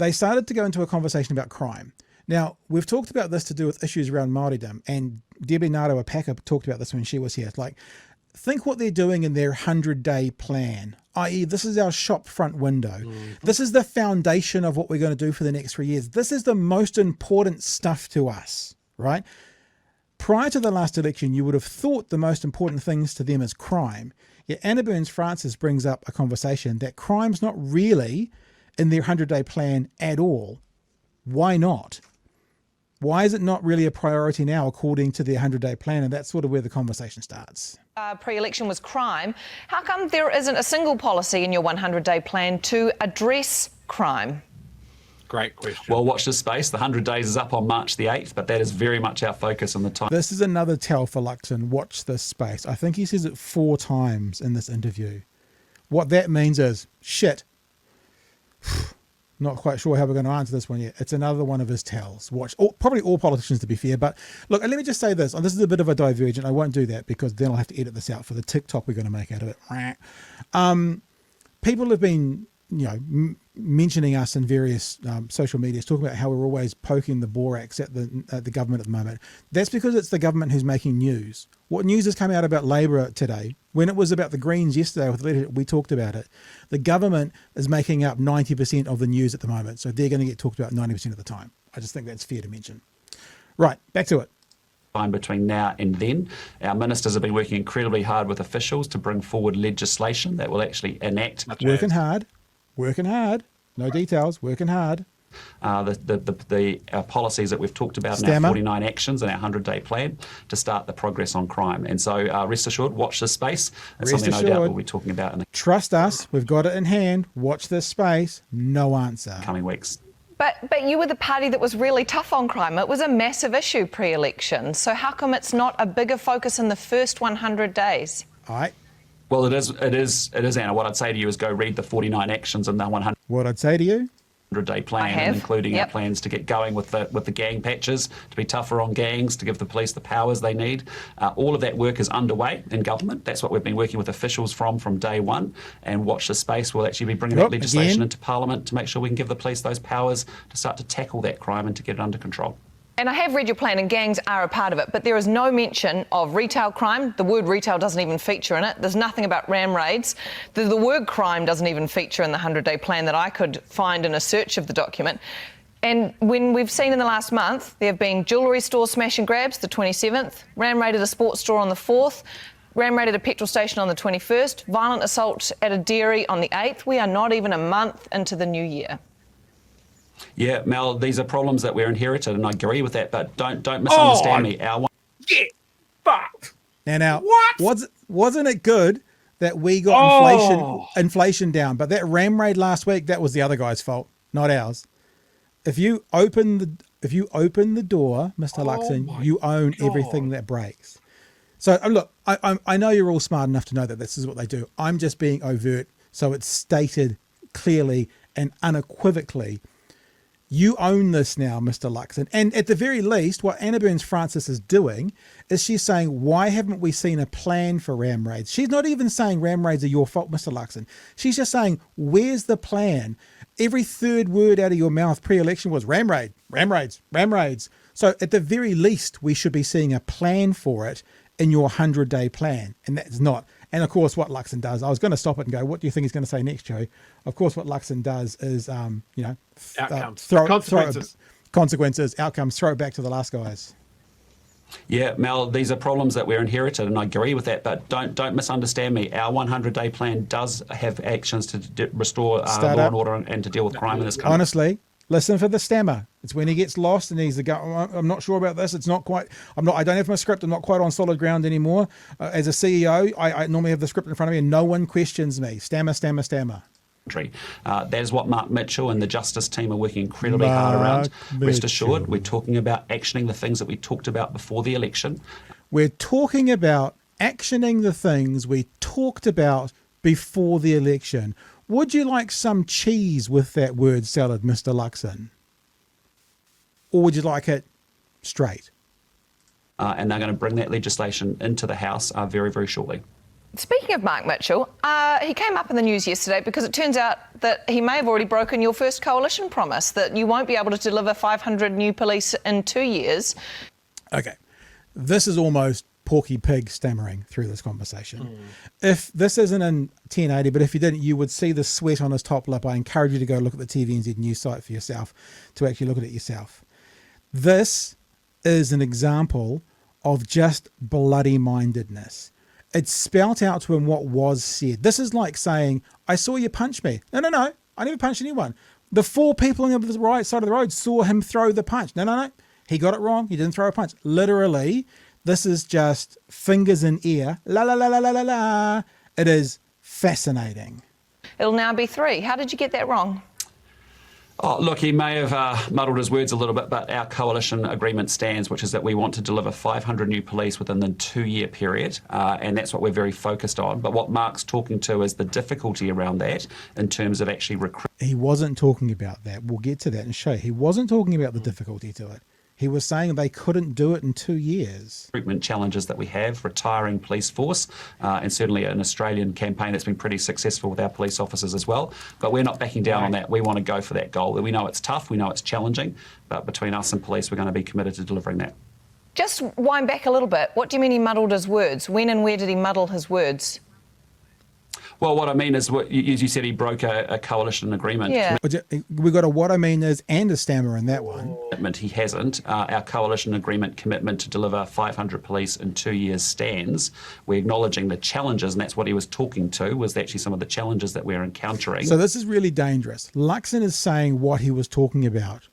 they started to go into a conversation about crime. Now, we've talked about this to do with issues around Māoridom, and Debbie Nato-Apaka talked about this when she was here. It's like, think what they're doing in their 100-day plan, i.e. this is our shop front window. This is the foundation of what we're going to do for the next 3 years. This is the most important stuff to us, right? Prior to the last election, you would have thought the most important things to them is crime. Yet Anna Burns-Francis brings up a conversation that crime's not really in their 100-day plan at all. Why not? Why is it not really a priority now according to their 100-day plan? And that's sort of where the conversation starts. Pre-election was crime. How come there isn't a single policy in your 100-day plan to address crime? Great question. Well, watch this space. The 100 days is up on March the 8th, but that is very much our focus on the time. This is another tell for Luxon. Watch this space. I think he says it 4 times in this interview. What that means is, shit. Not quite sure how we're going to answer this one yet. It's another one of his tells. Watch. Probably all politicians, to be fair. But look, let me just say this. And this is a bit of a divergent. I won't do that because then I'll have to edit this out for the TikTok we're going to make out of it. People have been, mentioning us in various social medias, talking about how we're always poking the borax at the government at the moment. That's because it's the government who's making news. What news has come out about Labour today? When it was about the Greens yesterday with the leadership, we talked about it. The government is making up 90% of the news at the moment, so they're going to get talked about 90% of the time. I just think that's fair to mention. Right, back to it. Time between now and then. Our ministers have been working incredibly hard with officials to bring forward legislation that will actually enact. Working hard. No details. Working hard. Our policies that we've talked about in our 49 actions and our 100-day plan to start the progress on crime. And so rest assured, watch this space. It's something no doubt we'll be talking about in the Trust us, we've got it in hand. Watch this space. No answer. coming weeks. But you were the party that was really tough on crime. It was a massive issue pre-election. So how come it's not a bigger focus in the first 100 days? All right. Well, it is, Anna. What I'd say to you is go read the 49 actions and the 100. What I'd say to you? 100-day plan, and including our plans to get going with the gang patches, to be tougher on gangs, to give the police the powers they need. All of that work is underway in government. That's what we've been working with officials from day one. And watch the space. We'll actually be bringing that legislation into Parliament to make sure we can give the police those powers to start to tackle that crime and to get it under control. And I have read your plan, and gangs are a part of it, but there is no mention of retail crime. The word retail doesn't even feature in it. There's nothing about ram raids. The word crime doesn't even feature in the 100-day plan that I could find in a search of the document. And when we've seen in the last month, there have been jewellery store smash and grabs the 27th, ram raided a sports store on the 4th, ram raided a petrol station on the 21st, violent assault at a dairy on the 8th. We are not even a month into the new year. Yeah, Mel, these are problems that we're inherited, and I agree with that, but don't misunderstand me. Now, what? Wasn't it good that we got inflation down? But that ram raid last week, that was the other guy's fault, not ours. If you open the door, Mr. Luxon, you own everything that breaks. So look, I know you're all smart enough to know that this is what they do. I'm just being overt, so it's stated clearly and unequivocally. You own this now, Mr. Luxon. And at the very least, what Anna Burns-Francis is doing is she's saying, why haven't we seen a plan for ram raids? She's not even saying ram raids are your fault, Mr. Luxon. She's just saying, where's the plan? Every third word out of your mouth pre-election was ram raid, ram raids, ram raids. So at the very least, we should be seeing a plan for it in your 100-day plan. And that's not. And of course, what Luxon does, I was going to stop it and go, what do you think he's going to say next, Joe? Of course, what Luxon does is, outcomes, consequences, outcomes, throw it back to the last guys. Yeah, Mel, these are problems that we're inherited, and I agree with that, but don't misunderstand me. Our 100-day plan does have actions to restore law and order and to deal with crime in this country. Honestly, listen for the stammer. It's when he gets lost and he's the guy, I'm not sure about this. It's not quite, I don't have my script. I'm not quite on solid ground anymore. As a CEO, I normally have the script in front of me and no one questions me. Stammer, stammer, stammer. That is what Mark Mitchell and the Justice team are working incredibly hard around. Rest assured, we're talking about actioning the things that we talked about before the election. We're talking about actioning the things we talked about before the election. Would you like some cheese with that word salad, Mr. Luxon? Or would you like it straight? And they're going to bring that legislation into the House very, very shortly. Speaking of Mark Mitchell, he came up in the news yesterday because it turns out that he may have already broken your first coalition promise, that you won't be able to deliver 500 new police in 2 years. Okay. This is almost Porky Pig stammering through this conversation. If this isn't in 1080, but if you didn't, you would see the sweat on his top lip. I encourage you to go look at the TVNZ news site for yourself, to actually look at it yourself. This is an example of just bloody mindedness. It's spelt out to him what was said. This is like saying, I saw you punch me. No, I never punched anyone. The 4 people on the right side of the road saw him throw the punch. No. He got it wrong. He didn't throw a punch. Literally, this is just fingers in ear. La, la, la, la, la, la, la. It is fascinating. It'll now be 3. How did you get that wrong? Oh, look, he may have muddled his words a little bit, but our coalition agreement stands, which is that we want to deliver 500 new police within the 2-year period, and that's what we're very focused on. But what Mark's talking to is the difficulty around that in terms of actually recruiting. He wasn't talking about that. We'll get to that and show you. He wasn't talking about the difficulty to it. He was saying they couldn't do it in 2 years. Recruitment challenges that we have, retiring police force, and certainly an Australian campaign that's been pretty successful with our police officers as well. But we're not backing down on that. We want to go for that goal. We know it's tough, we know it's challenging, but between us and police, we're going to be committed to delivering that. Just wind back a little bit. What do you mean he muddled his words? When and where did he muddle his words? Well, what I mean is, as you said, he broke a coalition agreement. Yeah. We got a what I mean is and a stammer in that one. Commitment. He hasn't. Our coalition agreement commitment to deliver 500 police in 2 years stands. We're acknowledging the challenges, and that's what he was talking to, was actually some of the challenges that we're encountering. So this is really dangerous. Luxon is saying what he was talking about.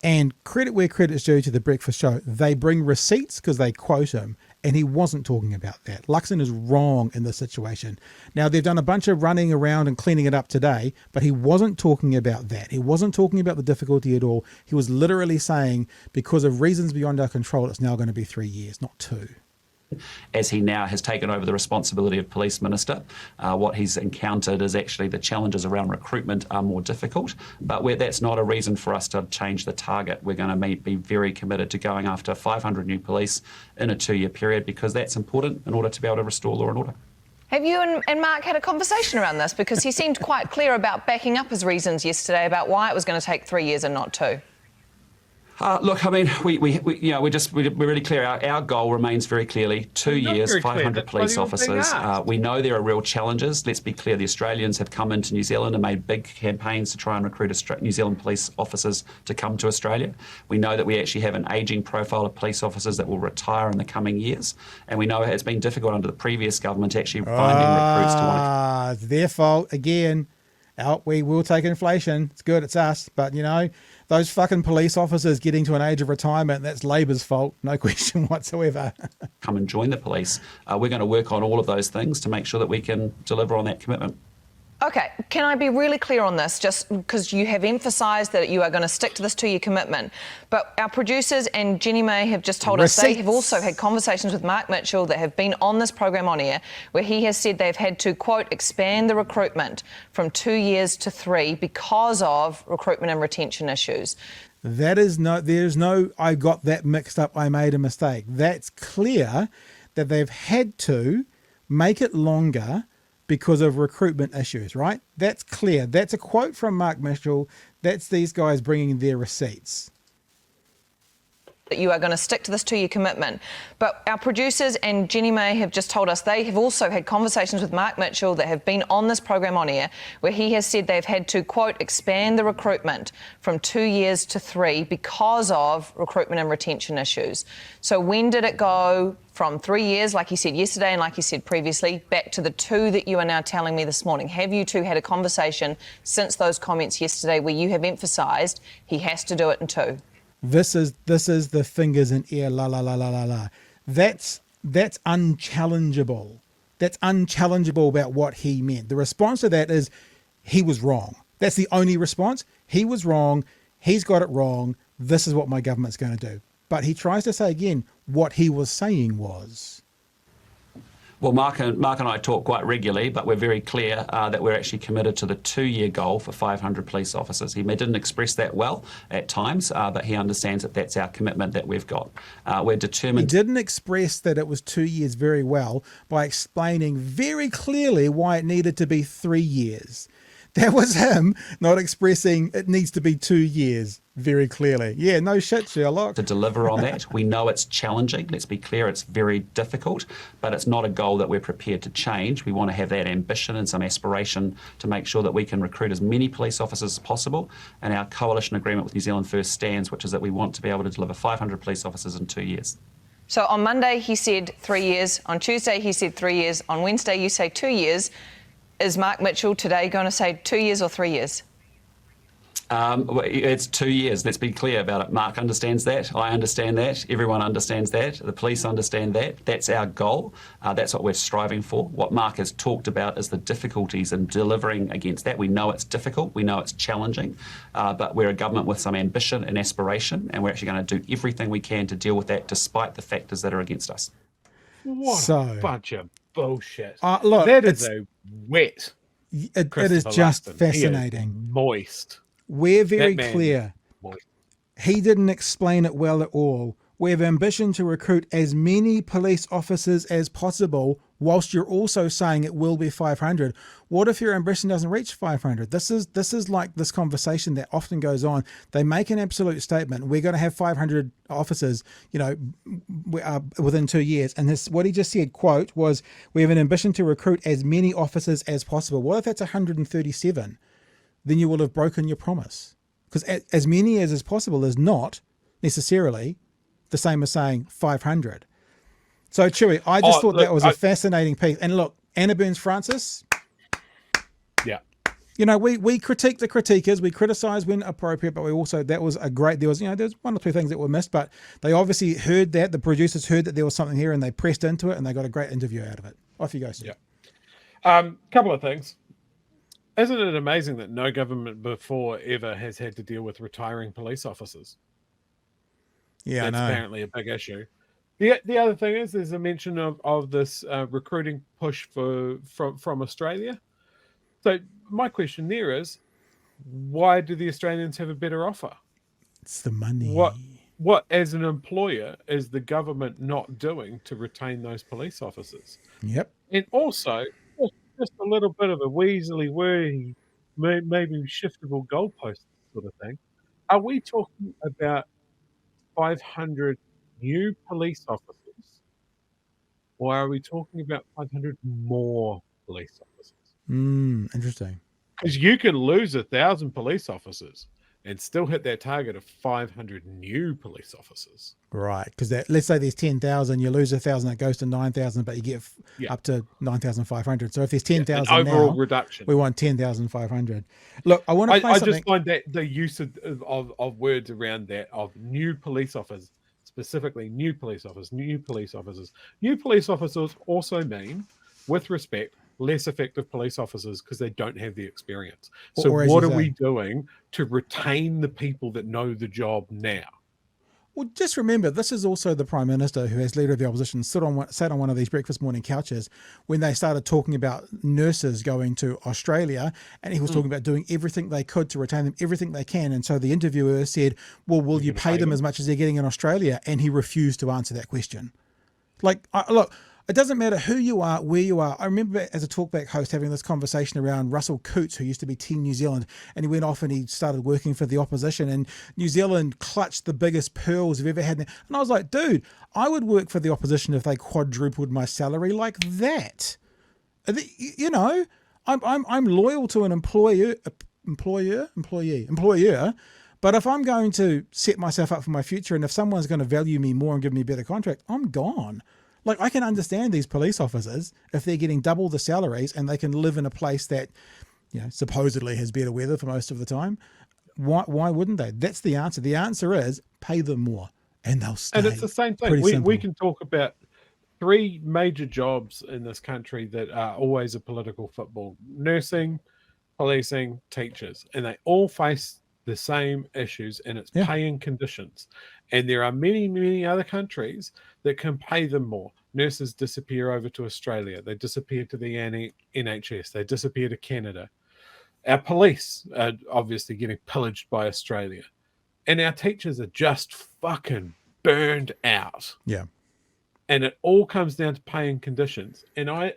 And credit where credit is due to the Breakfast Show. They bring receipts because they quote him, and he wasn't talking about that. Luxon is wrong in this situation. Now, they've done a bunch of running around and cleaning it up today, but he wasn't talking about that. He wasn't talking about the difficulty at all. He was literally saying, because of reasons beyond our control, it's now going to be 3 years, not 2. As he now has taken over the responsibility of police minister, what he's encountered is actually the challenges around recruitment are more difficult, but that's not a reason for us to change the target. We're going to be very committed to going after 500 new police in a 2-year period, because that's important in order to be able to restore law and order. Have you and Mark had a conversation around this? Because he seemed quite clear about backing up his reasons yesterday about why it was going to take 3 years and not 2. Look, I mean, we're really clear. Our goal remains very clearly 2 years, 500 police officers. We know there are real challenges. Let's be clear. The Australians have come into New Zealand and made big campaigns to try and recruit New Zealand police officers to come to Australia. We know that we actually have an ageing profile of police officers that will retire in the coming years. And we know it's been difficult under the previous government actually finding recruits to want to... It's their fault again. We will take inflation. It's good. It's us. But, those fucking police officers getting to an age of retirement, that's Labor's fault. No question whatsoever. Come and join the police. We're going to work on all of those things to make sure that we can deliver on that commitment. Okay, can I be really clear on this, just because you have emphasised that you are going to stick to this 2-year commitment, but our producers and Jenny May have just told us they have also had conversations with Mark Mitchell that have been on this program on air, where he has said they've had to, quote, expand the recruitment from 2 years to 3 because of recruitment and retention issues. There's no, I got that mixed up, I made a mistake. That's clear that they've had to make it longer because of recruitment issues, right? That's clear. That's a quote from Mark Mitchell. That's these guys bringing their receipts. That you are going to stick to this 2-year commitment. But our producers and Jenny May have just told us they have also had conversations with Mark Mitchell that have been on this program on air, where he has said they've had to, quote, expand the recruitment from 2 years to 3 because of recruitment and retention issues. So when did it go from 3 years, like you said yesterday and like you said previously, back to the 2 that you are now telling me this morning? Have you two had a conversation since those comments yesterday where you have emphasised he has to do it in 2? This is the fingers in ear, la la la la la la. That's unchallengeable. That's unchallengeable about what he meant. The response to that is he was wrong. That's the only response. He was wrong. He's got it wrong. This is what my government's going to do. But he tries to say again what he was saying was. Well, Mark and I talk quite regularly, but we're very clear that we're actually committed to the 2-year goal for 500 police officers. He didn't express that well at times, but he understands that that's our commitment that we've got. We're determined. He didn't express that it was 2 years very well by explaining very clearly why it needed to be 3 years. That was him not expressing it needs to be 2 years very clearly. Yeah, no shit, Sherlock. To deliver on that. We know it's challenging. Let's be clear, it's very difficult, but it's not a goal that we're prepared to change. We want to have that ambition and some aspiration to make sure that we can recruit as many police officers as possible. And our coalition agreement with New Zealand First stands, which is that we want to be able to deliver 500 police officers in 2 years. So on Monday, he said 3 years. On Tuesday, he said 3 years. On Wednesday, you say 2 years. Is Mark Mitchell today going to say 2 years or 3 years? It's 2 years. Let's be clear about it. Mark understands that. I understand that. Everyone understands that. The police understand that. That's our goal. That's what we're striving for. What Mark has talked about is the difficulties in delivering against that. We know it's difficult. We know it's challenging. But we're a government with some ambition and aspiration, and we're actually going to do everything we can to deal with that despite the factors that are against us. What a bunch of bullshit. Look, that is a wet. It is just Luxon. fascinating. Moist. We're very clear. He didn't explain it well at all. We have ambition to recruit as many police officers as possible, whilst you're also saying it will be 500. What if your ambition doesn't reach 500? This is like this conversation that often goes on. They make an absolute statement. We're going to have 500 officers, within 2 years. And what he just said, quote, was, we have an ambition to recruit as many officers as possible. What if that's 137? Then you will have broken your promise. Because as many as is possible is not necessarily the same as saying 500. So, Chewy, I just thought that was a fascinating piece. And look, Anna Burns-Francis. Yeah. We critique the critiquers, we criticize when appropriate, but we also, there was one or two things that were missed, but they obviously heard that, the producers heard that there was something here and they pressed into it and they got a great interview out of it. Off you go, Steve. Yeah. Couple of things. Isn't it amazing that no government before ever has had to deal with retiring police officers? Yeah, that's I know. Apparently a big issue. The other thing is there's a mention of this recruiting push from Australia. So my question there is, why do the Australians have a better offer? It's the money. What as an employer is the government not doing to retain those police officers? Yep. And also, just a little bit of a weaselly, wordy, maybe shiftable goalpost sort of thing. Are we talking about 500 new police officers, or are we talking about 500 more police officers? Interesting. Because you can lose 1,000 police officers and still hit that target of 500 new police officers. Right, because let's say there's 10,000, you lose 1,000, it goes to 9,000, but you get up to 9,500. So if there's 10,000 overall reduction, we want 10,500. Look, I want to play something. I just find that the use of words around that, of new police officers, specifically new police officers also mean, with respect, less effective police officers because they don't have the experience. So what are we doing to retain the people that know the job now? Well, just remember, this is also the Prime Minister who, as Leader of the Opposition, sat on one of these breakfast morning couches when they started talking about nurses going to Australia, and he was talking about doing everything they could to retain them, everything they can. And so the interviewer said, well, will you pay them as much as they're getting in Australia? And he refused to answer that question. Look, it doesn't matter who you are, where you are. I remember as a talkback host having this conversation around Russell Cootes, who used to be Team New Zealand, and he went off and he started working for the opposition, and New Zealand clutched the biggest pearls we've ever had. And I was like, dude, I would work for the opposition if they quadrupled my salary like that. I'm loyal to an employer, but if I'm going to set myself up for my future, and if someone's going to value me more and give me a better contract, I'm gone. Like, I can understand these police officers if they're getting double the salaries and they can live in a place that, supposedly has better weather for most of the time. Why wouldn't they? That's the answer. The answer is pay them more and they'll stay. And it's the same thing. We can talk about 3 major jobs in this country that are always a political football: nursing, policing, teachers. And they all face the same issues, and it's pay and conditions. And there are many, many other countries that can pay them more. Nurses disappear over to Australia. They disappear to the NHS. They disappear to Canada. Our police are obviously getting pillaged by Australia. And our teachers are just fucking burned out. Yeah. And it all comes down to pay and conditions. And I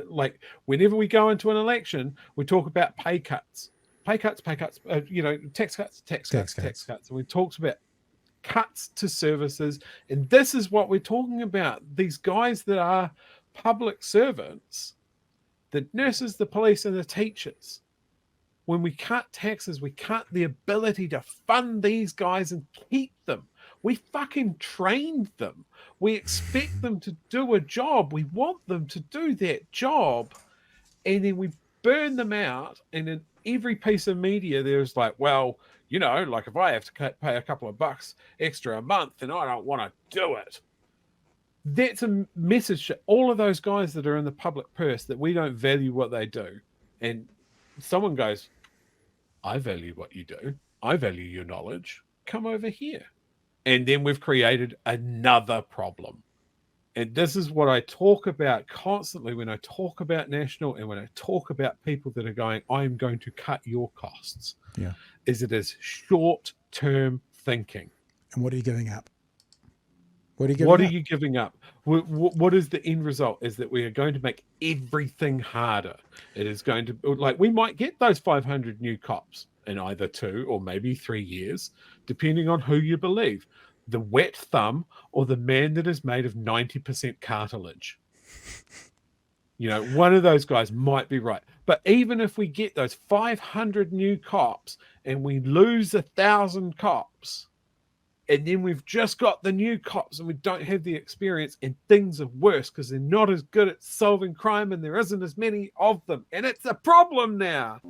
like, whenever we go into an election, we talk about pay cuts. Tax cuts. And we talked about cuts to services. And this is what we're talking about. These guys that are public servants, the nurses, the police, and the teachers. When we cut taxes, we cut the ability to fund these guys and keep them. We fucking trained them. We expect them to do a job. We want them to do that job. And then we burn them out. And in every piece of media, there's like, well, you know, like if I have to pay a couple of bucks extra a month, then I don't want to do it. That's a message to all of those guys that are in the public purse that we don't value what they do. And someone goes, I value what you do. I value your knowledge. Come over here. And then we've created another problem. And this is what I talk about constantly when I talk about national and when I talk about people that are going, I'm going to cut your costs. Yeah. Is it is short-term thinking. And what are you giving up? What are you giving up? What is the end result? Is that we are going to make everything harder. It is going to, like, we might get those 500 new cops in either 2 or maybe 3 years, depending on who you believe. The wet thumb or the man that is made of 90% cartilage. You know, one of those guys might be right. But even if we get those 500 new cops and we lose 1,000 cops, and then we've just got the new cops and we don't have the experience, and things are worse because they're not as good at solving crime and there isn't as many of them. And it's a problem now.